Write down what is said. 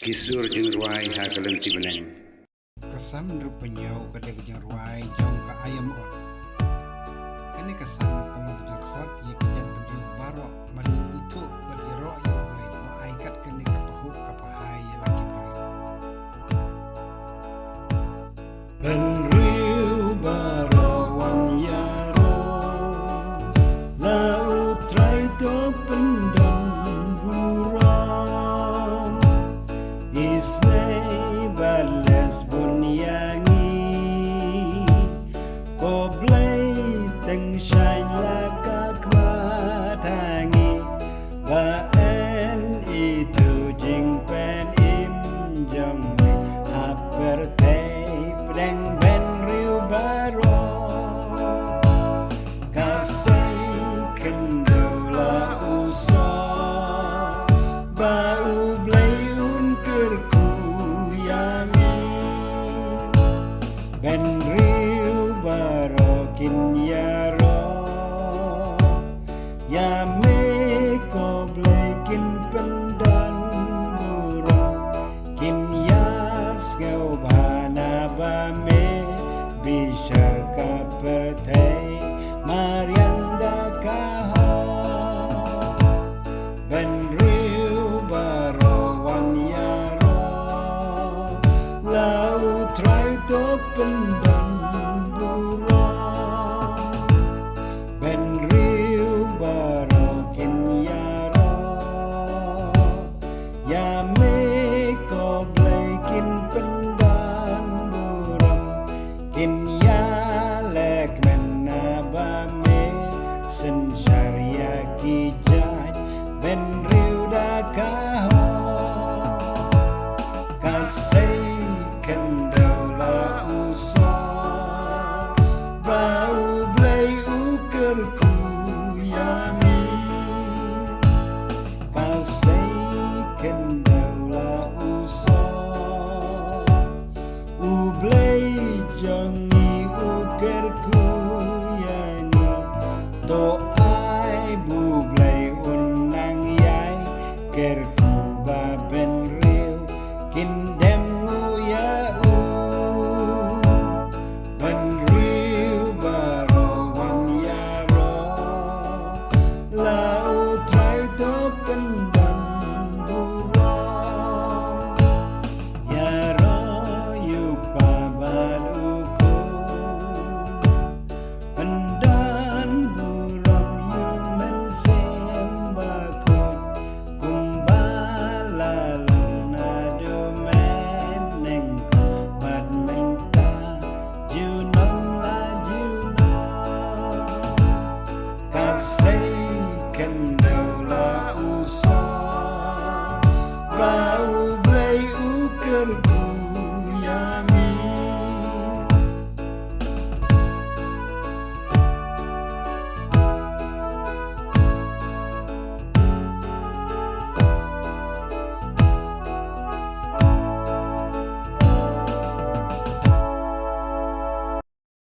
kisur jeng ruai ha kalenti beneng. Kasam rupanya kadang jeng ruai jong ka ayam ot. Kani kasam kamu bujang khot ye kejat benju barok mari itu berjerok yo boleh maikat kani kapahu kapahai ye lagi beri. Benriu barawan yaro laut trai to pendam buram isnei balas bunyangi ko blai teng shine laka kmatangi ba en itu jing pen im jong haper tei pedeng ben riu baro kasai kendola usa bau blai un kerku yangi ben riu baro kin yaro ya me ko blai kin pendan burung kin yas gau bana ba me bishar ka pertai mariang da kaho ben riu baro wan yaro lau trai to pendan burung ben riu baro kin yaro ya me ko blai kin pendan burung kin ya lek mena ba me sen sharia ki jaj ben riu da kaho kasai kendola usa bau blai ukerku yangi kasai kendola usa ublai jangi ukerku yangi to ai bu blai unang yai kerku ba ben riu kin dem ya u ben riu baro wan yaro lau trai to pendan burung yaro yupa baduku pendan burung yu mensembakut kumbala nado menengku badmenta junam la junam kasai kendola usa